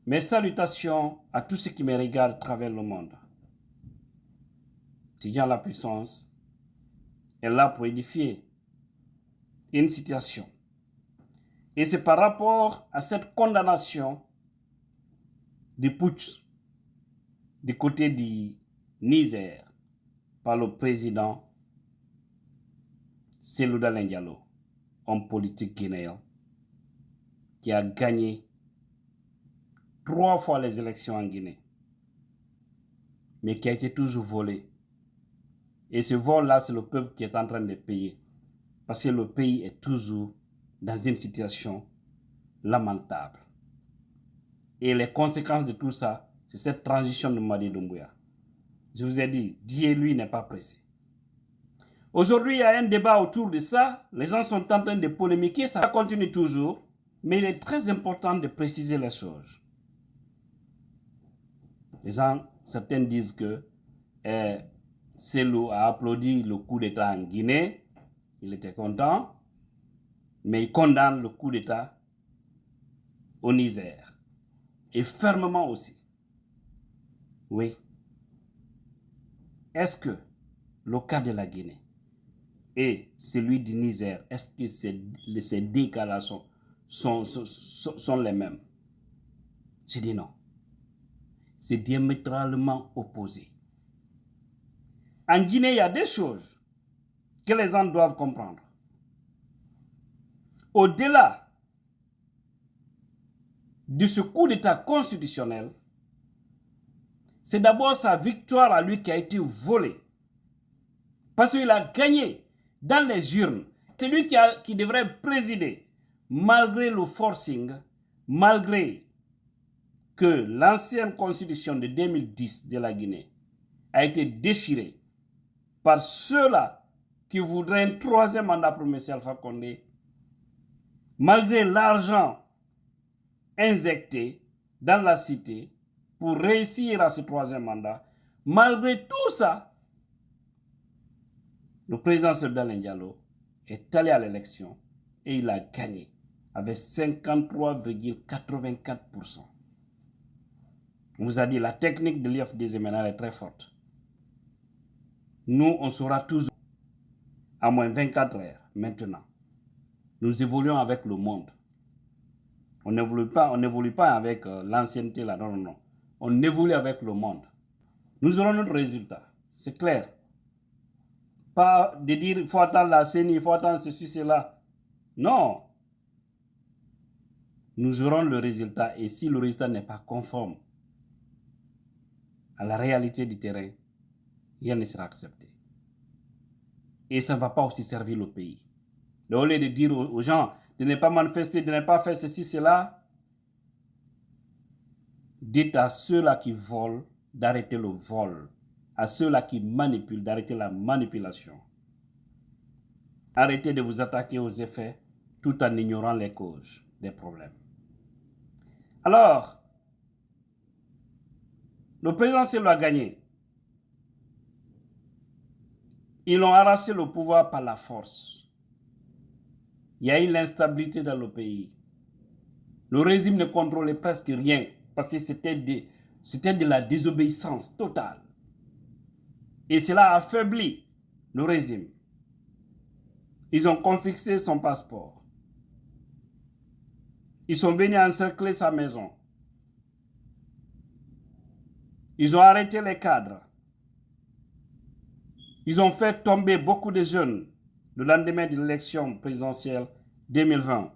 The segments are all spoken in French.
Mes salutations à tous ceux qui me regardent à travers le monde. Tidjane La Puissance est là pour édifier une situation. Et c'est par rapport à cette condamnation du putsch du côté du Niger par le président Cellou Dalein Diallo, homme politique guinéen, qui a gagné 3 fois les élections en Guinée, mais qui a été toujours volé. Et ce vol-là, c'est le peuple qui est en train de payer. Parce que le pays est toujours dans une situation lamentable. Et les conséquences de tout ça, c'est cette transition de Mamadi Doumbouya. Je vous ai dit, Dieu, lui, n'est pas pressé. Aujourd'hui, il y a un débat autour de ça. Les gens sont en train de polémiquer. Ça continue toujours. Mais il est très important de préciser les choses. Certains disent que Cellou a applaudi le coup d'État en Guinée. Il était content. Mais il condamne le coup d'État au Niger. Et fermement aussi. Oui. Est-ce que le cas de la Guinée et celui du Niger, est-ce que ces deux cas-là sont les mêmes? Je dis non. C'est diamétralement opposé. En Guinée, il y a des choses que les gens doivent comprendre. Au-delà de ce coup d'État constitutionnel, c'est d'abord sa victoire à lui qui a été volée. Parce qu'il a gagné dans les urnes. C'est lui qui devrait présider, malgré le forcing, malgré que l'ancienne constitution de 2010 de la Guinée a été déchirée par ceux-là qui voudraient un 3e mandat pour M. Alpha Condé, malgré l'argent injecté dans la cité pour réussir à ce 3e mandat, malgré tout ça, le président Cellou Dalein Diallo est allé à l'élection et il a gagné avec 53,84%. On vous a dit, la technique de l'IFD-Zéménal est très forte. Nous, on sera toujours à moins 24 heures maintenant. Nous évoluons avec le monde. On n'évolue pas avec l'ancienneté là, non, non, non. On évolue avec le monde. Nous aurons notre résultat, c'est clair. Pas de dire il faut attendre la CENI, il faut attendre ceci, cela. Non. Nous aurons le résultat et si le résultat n'est pas conforme à la réalité du terrain, rien ne sera accepté. Et ça ne va pas aussi servir le pays. Donc, au lieu de dire aux gens de ne pas manifester, de ne pas faire ceci, cela, dites à ceux-là qui volent d'arrêter le vol, à ceux-là qui manipulent d'arrêter la manipulation. Arrêtez de vous attaquer aux effets tout en ignorant les causes des problèmes. Alors, le président Cellou a gagné. Ils ont arraché le pouvoir par la force. Il y a eu l'instabilité dans le pays. Le régime ne contrôlait presque rien parce que c'était de la désobéissance totale. Et cela a affaibli le régime. Ils ont confisqué son passeport. Ils sont venus encercler sa maison. Ils ont arrêté les cadres. Ils ont fait tomber beaucoup de jeunes le lendemain de l'élection présidentielle 2020.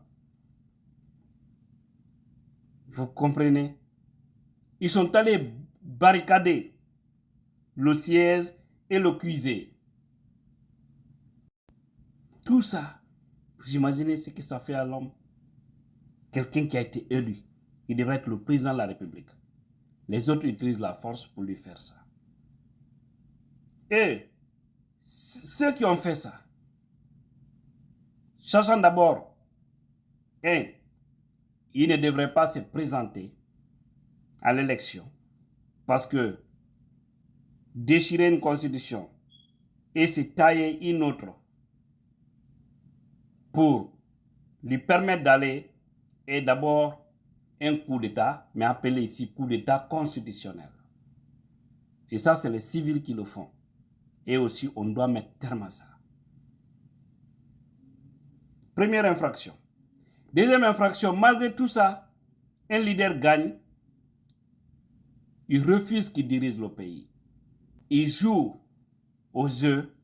Vous comprenez? Ils sont allés barricader le siège et le cuiser. Tout ça, vous imaginez ce que ça fait à l'homme? Quelqu'un qui a été élu, il devrait être le président de la République. Les autres utilisent la force pour lui faire ça. Et ceux qui ont fait ça, sachant d'abord, ils ne devraient pas se présenter à l'élection parce que déchirer une constitution et se tailler une autre pour lui permettre d'aller est d'abord un coup d'État, mais appelé ici coup d'État constitutionnel. Et ça, c'est les civils qui le font. Et aussi, on doit mettre terme à ça. Première infraction. Deuxième infraction, malgré tout ça, un leader gagne, il refuse qu'il dirige le pays. Il joue au jeu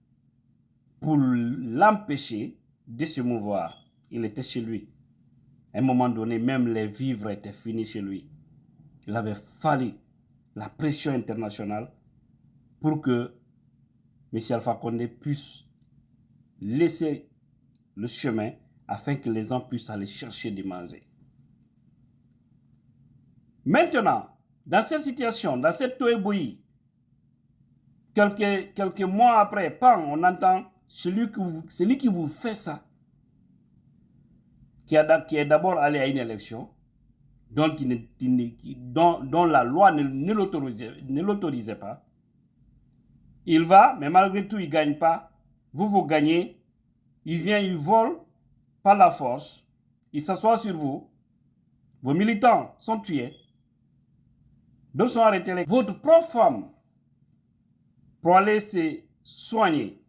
pour l'empêcher de se mouvoir. Il était chez lui. À un moment donné, même les vivres étaient finis chez lui. Il avait fallu la pression internationale pour que M. Alpha Condé puisse laisser le chemin afin que les gens puissent aller chercher des manger. Maintenant, dans cette situation, dans cette toébouille, quelques mois après, on entend celui qui vous fait ça, qui est d'abord allé à une élection, dont la loi ne l'autorisait pas. Il va, mais malgré tout, il ne gagne pas. Vous gagnez. Il vient, il vole par la force. Il s'assoit sur vous. Vos militants sont tués. D'autres sont arrêtés. Votre propre femme, pour aller se soigner,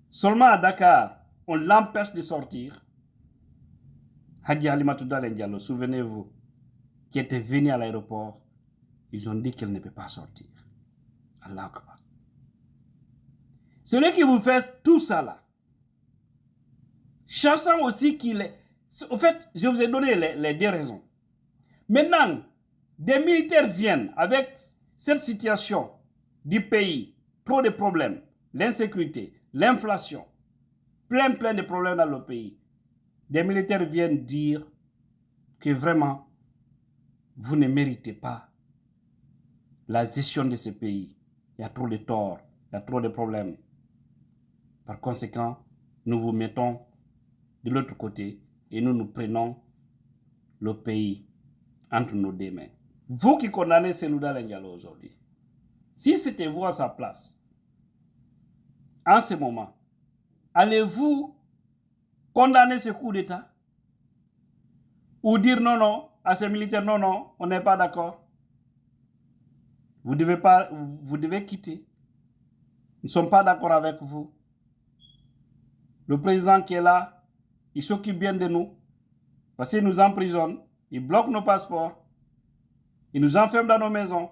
seulement à Dakar, on l'empêche de sortir. Hadi Halimatou Diallo, souvenez-vous, qui était venu à l'aéroport, ils ont dit qu'elle ne peut pas sortir. Allah Akbar. Celui qui vous fait tout ça là, chassant aussi qu'il est... En fait, je vous ai donné les deux raisons. Maintenant, des militaires viennent avec cette situation du pays, trop de problèmes, l'insécurité, l'inflation, plein de problèmes dans le pays. Des militaires viennent dire que vraiment, vous ne méritez pas la gestion de ce pays. Il y a trop de torts, il y a trop de problèmes. Par conséquent, nous vous mettons de l'autre côté et nous prenons le pays entre nos deux mains. Vous qui condamnez Cellou Dalein Diallo aujourd'hui, si c'était vous à sa place, en ce moment, allez-vous condamner ce coup d'État? Ou dire non à ces militaires, non, on n'est pas d'accord. Vous devez quitter. Nous ne sommes pas d'accord avec vous. Le président qui est là, il s'occupe bien de nous. Parce qu'il nous emprisonne, il bloque nos passeports, il nous enferme dans nos maisons.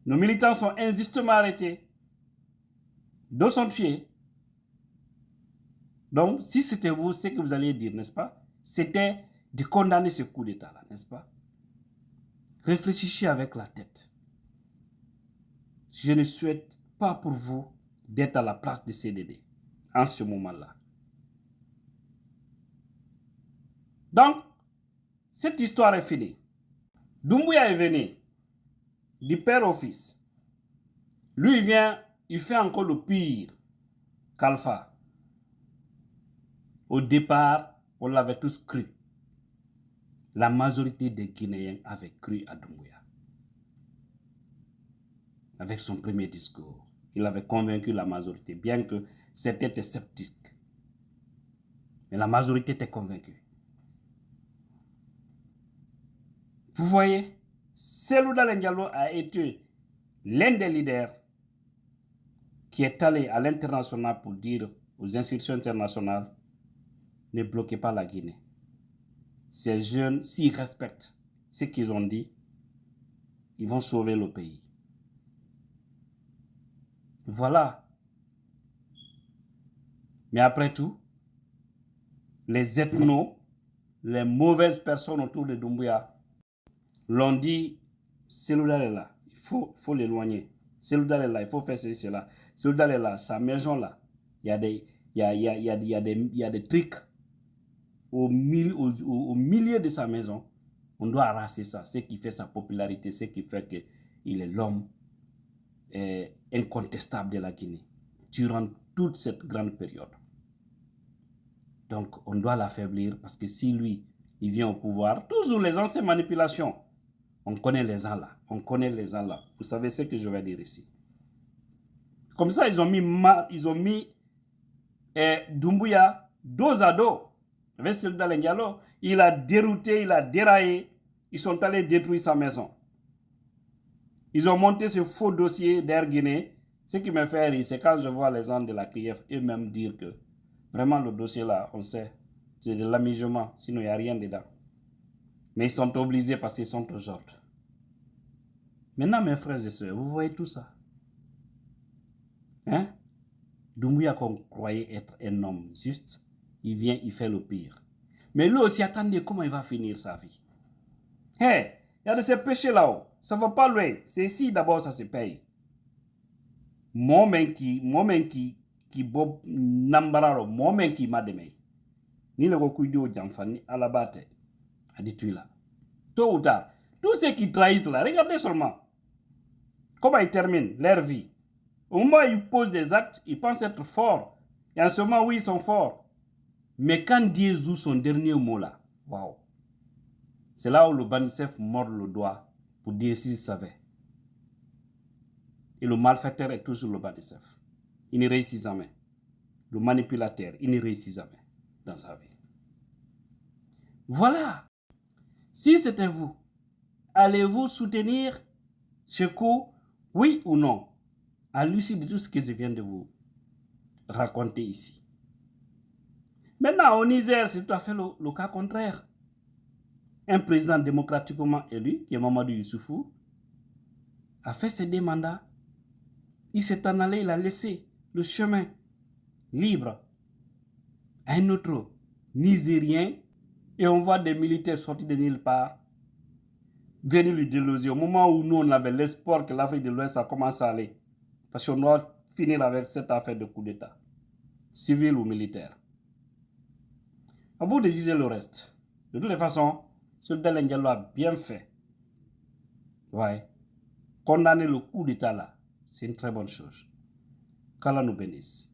Nos militants sont injustement arrêtés. D'autres sont tués. Donc, si c'était vous, ce que vous alliez dire, n'est-ce pas? C'était de condamner ce coup d'État-là, n'est-ce pas? Réfléchissez avec la tête. Je ne souhaite pas pour vous d'être à la place de CDD en ce moment-là. Donc, cette histoire est finie. Doumbouya est venu du père au fils. Lui, il vient, il fait encore le pire qu'Alpha. Au départ, on l'avait tous cru. La majorité des Guinéens avaient cru à Doumbouya. Avec son premier discours, il avait convaincu la majorité, bien que certains étaient sceptiques. Mais la majorité était convaincue. Vous voyez, Cellou Dalein Diallo a été l'un des leaders qui est allé à l'international pour dire aux institutions internationales, ne bloquez pas la Guinée. Ces jeunes, s'ils respectent ce qu'ils ont dit, ils vont sauver le pays. Voilà. Mais après tout, les ethnos, les mauvaises personnes autour de Doumbouya l'ont dit, Cellou Dalein est là, il faut l'éloigner. Cellou Dalein est là, il faut faire ceci, cela. Cellou Dalein est là, sa maison là, il y a des trucs au milieu de sa maison. On doit arracher ça, ce qui fait sa popularité, ce qui fait qu'il est l'homme incontestable de la Guinée durant toute cette grande période. Donc, on doit l'affaiblir parce que si lui, il vient au pouvoir, toujours les anciennes manipulations, on connaît les gens là, Vous savez ce que je vais dire ici. Comme ça, ils ont mis Doumbouya dos à dos avec Soldat Diallo, il a dérouté, il a déraillé. Ils sont allés détruire sa maison. Ils ont monté ce faux dossier d'Air Guinée. Ce qui me fait rire, c'est quand je vois les gens de la CRIEF eux-mêmes dire que vraiment le dossier là, on sait, c'est de l'amusement, sinon il n'y a rien dedans. Mais ils sont obligés parce qu'ils sont aux ordres. Maintenant, mes frères et sœurs, vous voyez tout ça. Hein? Doumbouya qu'on croyait être un homme juste, il vient, il fait le pire. Mais lui aussi, attendez comment il va finir sa vie. Hey, il y a de ces péchés là-haut. Ça ne va pas loin. C'est ici d'abord ça se paye. Moment qui bob nambararo, moment qui m'a demé. Ni le recoudou d'enfant, à la batte. A dit tu là. Tôt ou tard, tous ceux qui trahissent là, regardez seulement. Comment ils terminent leur vie. Au moment où ils posent des actes, ils pensent être forts. Et en ce moment, oui, ils sont forts. Mais quand Dieu joue son dernier mot là, waouh. C'est là où le bandicef mord le doigt pour dire s'il savait. Et le malfaiteur est toujours le bandicef. Il ne réussit jamais. Le manipulateur, il ne réussit jamais dans sa vie. Voilà. Si c'était vous, allez-vous soutenir ce coup, oui ou non, à l'issue de tout ce que je viens de vous raconter ici? Maintenant, au Niger, c'est tout à fait le cas contraire. Un président démocratiquement élu, qui est Mamadou Youssoufou, a fait ses 2 mandats. Il s'est en allé, il a laissé le chemin libre à un autre Nigérien. Et on voit des militaires sortis de nulle part, venir lui déloger. Au moment où nous, on avait l'espoir que l'Afrique de l'Ouest a commencé à aller. Parce qu'on doit finir avec cette affaire de coup d'État, civil ou militaire. À vous de juger le reste. De toutes les façons, Soldat Diallo a bien fait. Ouais. Condamner le coup d'État là, c'est une très bonne chose. Qu'Allah nous bénisse.